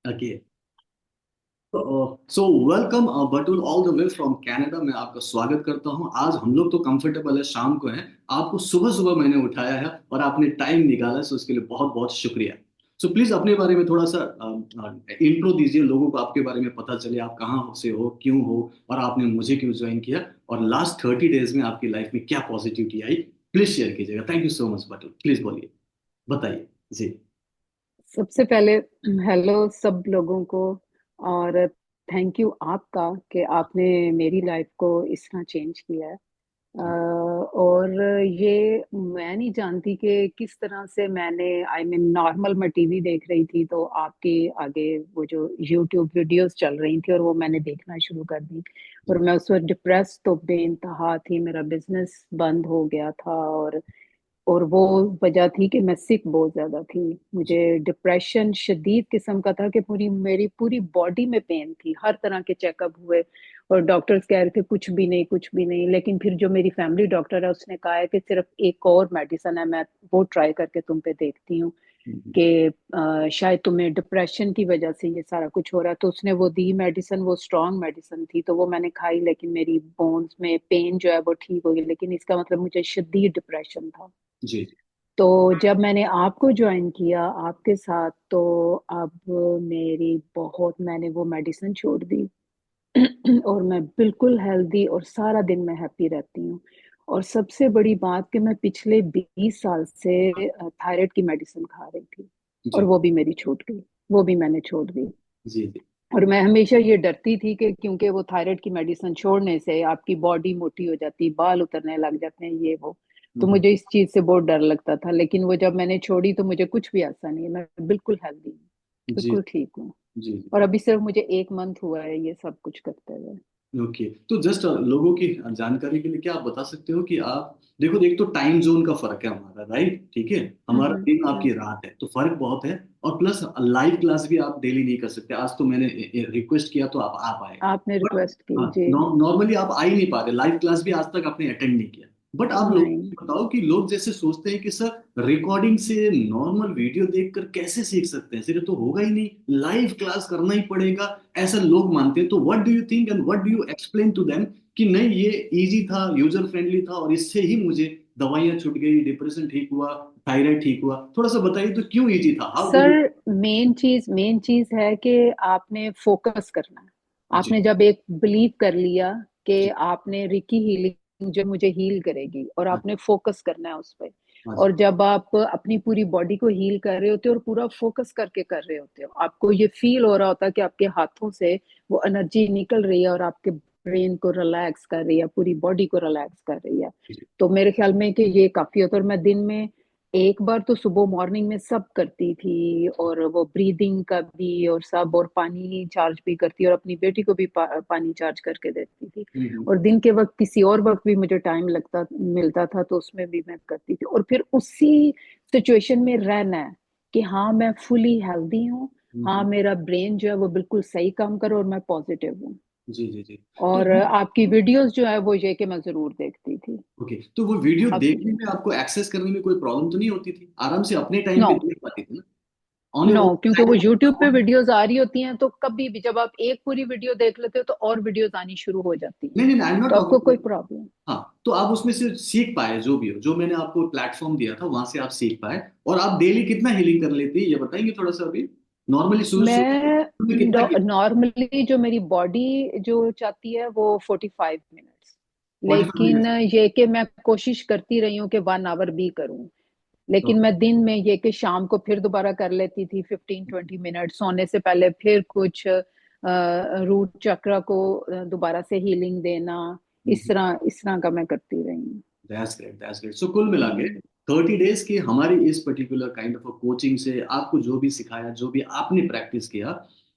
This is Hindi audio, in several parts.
Okay. So welcome Batool all the way from Canada. मैं आपका स्वागत करता हूं। आज हम लोग तो कंफर्टेबल है, शाम को है। आपको सुबह सुबह मैंने उठाया है और आपने टाइम निकाला, सो उसके लिए बहुत बहुत शुक्रिया। सो प्लीज अपने बारे में थोड़ा सा इंट्रो दीजिए, लोगों को आपके बारे में पता चले, आप कहाँ से हो, क्यों हो, और आपने मुझे क्यों ज्वाइन किया, और लास्ट 30 डेज में आपकी लाइफ में क्या पॉजिटिविटी आई, प्लीज शेयर कीजिएगा। Thank you so much Batool, please बोलिए, बताइए जी। सबसे पहले हेलो सब लोगों को। और थैंक यू आपका कि आपने मेरी लाइफ को इस तरह चेंज किया है। और ये मैं नहीं जानती कि किस तरह से मैंने आई मीन नॉर्मल मैं टीवी देख रही थी तो आपके आगे वो जो यूट्यूब वीडियोस चल रही थी और वो मैंने देखना शुरू कर दी। और जी मैं उस वक्त डिप्रेस तो बेइंतहा थी, मेरा बिजनेस बंद हो गया था। और वो वजह थी कि मैं सिक बहुत ज्यादा थी। मुझे जी डिप्रेशन शदीद किस्म का था कि मेरी पूरी बॉडी में पेन थी, हर तरह के चेकअप हुए और डॉक्टर्स कह रहे थे कुछ भी नहीं कुछ भी नहीं। लेकिन फिर जो मेरी फैमिली डॉक्टर है उसने कहा है कि सिर्फ एक और मेडिसिन है, मैं वो ट्राई करके तुम पे देखती हूँ हम्म, कि शायद तुम्हें डिप्रेशन की वजह से ये सारा कुछ हो रहा है। तो उसने वो दी मेडिसिन, वो स्ट्रांग मेडिसिन थी तो वो मैंने खाई, लेकिन मेरी बोन्स में पेन जो है वो ठीक हो गई। लेकिन इसका मतलब मुझे शदीद डिप्रेशन था। जी तो जब मैंने आपको ज्वाइन किया आपके साथ तो अब मेरी बहुत मैंने वो मेडिसिन छोड़ दी और मैं बिल्कुल हेल्दी और सारा दिन मैं हैप्पी रहती हूँ। और सबसे बड़ी बात कि मैं पिछले 20 साल से थायराइड की मेडिसिन खा रही थी और जी वो भी मेरी छूट गई, वो भी मैंने छोड़ दी। जी जी और मैं हमेशा ये डरती थी कि क्योंकि वो थायराइड की मेडिसिन छोड़ने से आपकी बॉडी मोटी हो जाती, बाल उतरने लग जाते हैं, ये वो। तो हम्म, मुझे इस चीज से बहुत डर लगता था, लेकिन वो जब मैंने छोड़ी तो मुझे कुछ भी ऐसा नहीं है, मैं बिल्कुल हेल्दी हूँ, जी बिल्कुल ठीक हूँ। जी। और अभी सिर्फ मुझे 1 मंथ हुआ है ये सब कुछ करते हुए। ओके, तो जस्ट लोगों की जानकारी के लिए क्या आप बता सकते हो कि आप देखो, एक तो टाइम जोन का फर्क है हमारा, राइट, ठीक है, हमारा दिन आपकी हम्म। रात है, तो फर्क बहुत है। और प्लस लाइव क्लास भी आप डेली नहीं कर सकते। आज तो मैंने रिक्वेस्ट किया तो आप आ पाए। आपने बट रिक्वेस्ट की हाँ, जी। नॉर्मली आप आ ही नहीं पा रहे, लाइव क्लास भी आज तक आपने अटेंड नहीं किया। बट आप लोगों नहीं को बताओ कि लोग जैसे सोचते हैं कि सर रिकॉर्डिंग से नॉर्मल वीडियो देखकर कैसे सीख सकते हैं, सिर्फ तो होगा ही नहीं, लाइव क्लास करना ही पड़ेगा, ऐसा लोग मानते हैं। तो what do you think and what do you explain to them कि नहीं, ये इजी था, यूजर फ्रेंडली था, और इससे ही मुझे दवाइयां छूट गई, डिप्रेशन ठीक हुआ, थायराइड ठीक हुआ। थोड़ा सा बताइए तो क्यों इजी था, how did sir, you. Main चीज है कि आपने फोकस करना है। जी आपने जब एक बिलीव कर लिया कि आपने रिकी हीलिंग जो मुझे हील करेगी और हाँ आपने फोकस करना है उस पर। हाँ जी और जब आप अपनी पूरी बॉडी को हील कर रहे होते हो और पूरा फोकस करके कर रहे होते हो, आपको ये फील हो रहा होता है कि आपके हाथों से वो एनर्जी निकल रही है और आपके ब्रेन को रिलैक्स कर रही है, पूरी बॉडी को रिलैक्स कर रही है। जी तो मेरे ख्याल में कि ये काफी होता है। और मैं दिन में एक बार तो सुबह मॉर्निंग में सब करती थी, और वो ब्रीदिंग का भी और सब, और पानी चार्ज भी करती और अपनी बेटी को भी पानी चार्ज करके देती थी। हम्म। और दिन के वक्त किसी और वक्त भी मुझे टाइम लगता मिलता था तो उसमें भी मैं करती थी। और फिर उसी सिचुएशन में रहना है कि हाँ मैं फुली हेल्दी हूँ, हाँ हम्म, मेरा ब्रेन जो है वो बिल्कुल सही काम करे और मैं पॉजिटिव हूँ। जी जी जी। तो और आपकी वीडियोस जो है वो ये कि मैं जरूर देखती थी। ओके, तो वो वीडियो अब देखने में आपको एक्सेस करने में कोई प्रॉब्लम तो नहीं होती थी, आराम से अपने टाइम नो, पे देख पाती थी ना, ऑन योर नो, क्योंकि वो यूट्यूब पे ओन। वीडियोस आ रही होती हैं तो कभी भी जब आप एक पूरी वीडियो देख लेते हो तो और वीडियोस आनी शुरू हो जाती हैं। नहीं नहीं, आई एम नॉट तो आपको कोई टॉकिंग। प्रॉब्लम। हाँ, तो आप उसमें से सीख पाए, जो भी हो, जो मैंने आपको प्लेटफॉर्म दिया था वहां से आप सीख पाए। और आप डेली कितना हीलिंग कर लेती है ये बताएंगे थोड़ा सा अभी, नॉर्मली सुबह में मैं कितना। नॉर्मली जो मेरी बॉडी जो चाहती है वो 45 मिनट्स। 45 मिनट। लेकिन ये कि मैं कोशिश करती रही हूँ कि 1 आवर भी करूँ। लेकिन ओके मैं दिन में ये कि शाम को फिर दोबारा कर लेती थी 15-20 मिनट, सोने से पहले फिर कुछ रूट चक्र को दोबारा से हीलिंग देना। इस तरह का मैं करती रही हूँ। That's great, that's great. So कुल मिला के हम्म, 30 डेज की हमारी इस पर्टिकुलर काइंड ऑफ कोचिंग से आपको जो भी सिखाया, जो भी आपने प्रैक्टिस किया,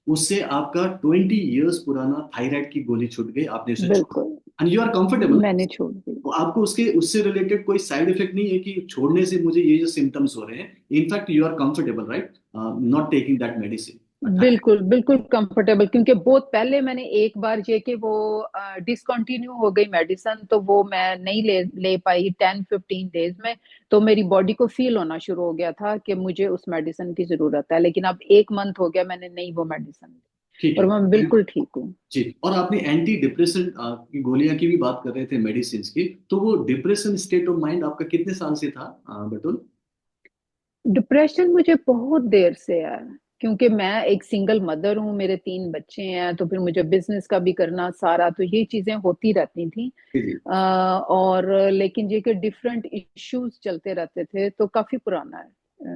उससे आपका 20 ईयर्स पुराना थायराइड की गोली छूट गई, आपने उसे छोड़, बिल्कुल। And you are comfortable. मैंने छोड़ दी। तो आपको उसके उससे रिलेटेड कोई साइड इफेक्ट नहीं है कि छोड़ने से मुझे ये जो सिम्टम्स हो रहे हैं, in fact you are comfortable, right, not taking that medicine. बिल्कुल बिल्कुल कंफर्टेबल, क्योंकि बहुत पहले मैंने एक बार जे के वो डिसकंटिन्यू हो गई मेडिसिन, तो वो मैं नहीं ले ले पाई 10-15 डेज में। तो मेरी बॉडी को फील होना शुरू हो गया था कि मुझे उस मेडिसिन की जरूरत है, लेकिन अब 1 मंथ हो गया मैंने नहीं वो मेडिसिन ली, ठीक और है। मैं बिल्कुल ठीक हूँ। जी, और आपने एंटी डिप्रेशन की गोलियां की भी बात कर रहे थे, मेडिसिन की, तो वो डिप्रेशन स्टेट ऑफ माइंड आपका कितने साल से था बटुल? डिप्रेशन मुझे बहुत देर से है, क्योंकि मैं एक सिंगल मदर हूँ, मेरे 3 बच्चे हैं, तो फिर मुझे बिजनेस का भी करना सारा, तो ये चीजें होती रहती थी। जी जी। और लेकिन ये कि डिफरेंट इश्यूज चलते रहते थे, तो काफी पुराना है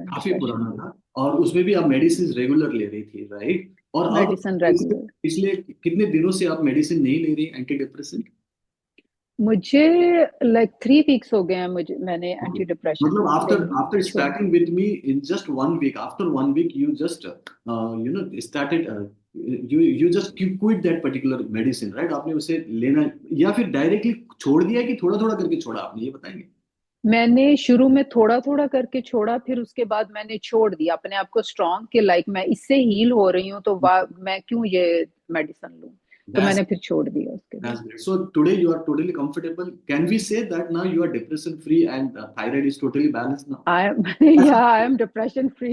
काफी डिप्रेशन। पुराना था, और उसमें भी आप मेडिसिन रेगुलर ले रही थी, राइट? और अब मेडिसिन पिछले रेगुलर। पिछले कितने दिनों से आप मेडिसिन नहीं ले रही एंटी डिप्रेशन? मुझे लाइक 3 वीक्स हो गए हैं, मुझे मैंने एंटी डिप्रेशन मतलब आफ्टर लेनी आफ्टर छोड़। Starting with me in just 1 week, after 1 week you just started, you just quit that particular medicine, right? आपने उसे लेना, या फिर डायरेक्टली छोड़ दिया, कि थोड़ा थोड़ा करके छोड़ा आपने, ये बताएंगे? मैंने शुरू में थोड़ा थोड़ा करके छोड़ा, फिर उसके बाद मैंने छोड़ दिया अपने आप को स्ट्रांग, कि लाइक मैं इससे हील हो रही हूँ, तो मैं क्यों ये मेडिसिन लूं। तो That's मैंने फिर छोड़ दिया उसके बाद। that's great. So today you are totally comfortable. Can we say that now you are depression free and thyroid is totally balanced now? I am That's या I am depression free.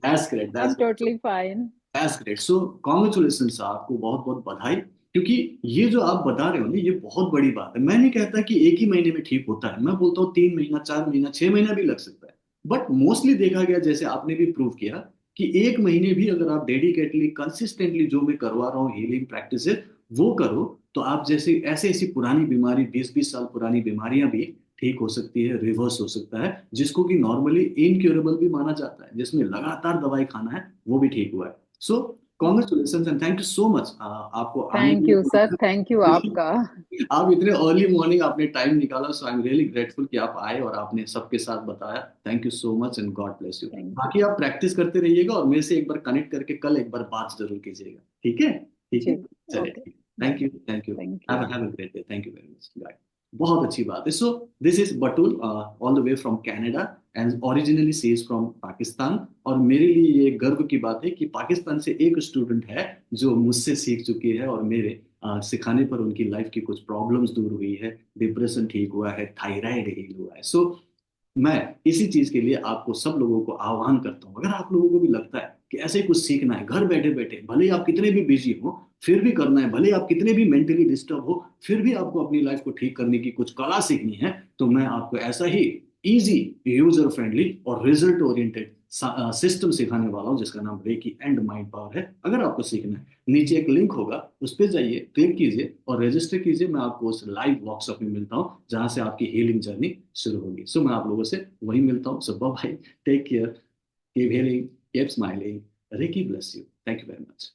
that's great. I am That's great. Totally fine. That's great. So congratulation, आपको बहुत बहुत बधाई। क्योंकि ये जो आप बता रहे हो ना, ये बहुत बड़ी बात है। मैं नहीं कहता कि एक ही महीने में ठीक होता है, मैं बोलता हूँ 3 महीना, 4 महीना, 6 महीना भी लग सकता है। बट मोस्टली देखा गया, जैसे आपने भी प्रूव किया, कि 1 महीने भी अगर आप डेडिकेटली कंसिस्टेंटली जो मैं करवा रहा हूँ हीलिंग प्रैक्टिस वो करो, तो आप जैसे ऐसे ऐसी पुरानी बीमारी, 20-20 साल पुरानी बीमारियां भी ठीक हो सकती है, रिवर्स हो सकता है, जिसको कि नॉर्मली इनक्योरेबल भी माना जाता है, जिसमें लगातार दवाई खाना है, वो भी ठीक हुआ है। So congratulation and thank you so much आपको आने के thank you sir, thank you लिए। आपका। आप इतने अर्ली मॉर्निंग आपने टाइम निकाला, सो आई एम रियली ग्रेटफुल कि आप आए और आपने सबके साथ बताया। Thank you so much and God bless you. Thank you. बाकी आप प्रैक्टिस करते रहिएगा, और मेरे से एक बार कनेक्ट करके कल एक बार बात जरूर कीजिएगा, ठीक है? ठीक जी। है, ओके। चलिए। Bye thank you, bye. Thank you. Thank have you. Have a great day, thank you very much, bye. बहुत अच्छी बात है। So this is Batool, all the way from Canada, and originally she is from Pakistan. और मेरे लिए ये गर्व की बात है कि पाकिस्तान से एक स्टूडेंट है जो मुझसे सीख चुकी है, और मेरे सिखाने पर उनकी लाइफ की कुछ प्रॉब्लम्स दूर हुई है, डिप्रेशन ठीक हुआ है, थायराइड हील हुआ है। सो मैं इसी चीज के लिए आपको, सब लोगों को आह्वान करता हूँ, अगर आप लोगों को भी लगता है कि ऐसे ही कुछ सीखना है घर बैठे बैठे, भले ही आप कितने भी बिजी हो फिर भी करना है, भले ही आप कितने भी मेंटली डिस्टर्ब हो फिर भी आपको अपनी लाइफ को ठीक करने की कुछ कला सीखनी है, तो मैं आपको ऐसा ही इजी, यूजर फ्रेंडली और रिजल्ट ओरिएंटेड सिस्टम सिखाने वाला हूँ, जिसका नाम रेकी एंड माइंड पावर है। अगर आपको सीखना है, नीचे एक लिंक होगा, उस पर जाइए, क्लिक कीजिए और रजिस्टर कीजिए। मैं आपको उस लाइव वर्कशॉप में मिलता हूँ, जहां से आपकी हीलिंग जर्नी शुरू होगी। सो मैं आप लोगों से वही मिलता हूँ। So bye, take care, keep healing, keep smiling, Reiki bless you, thank you very much.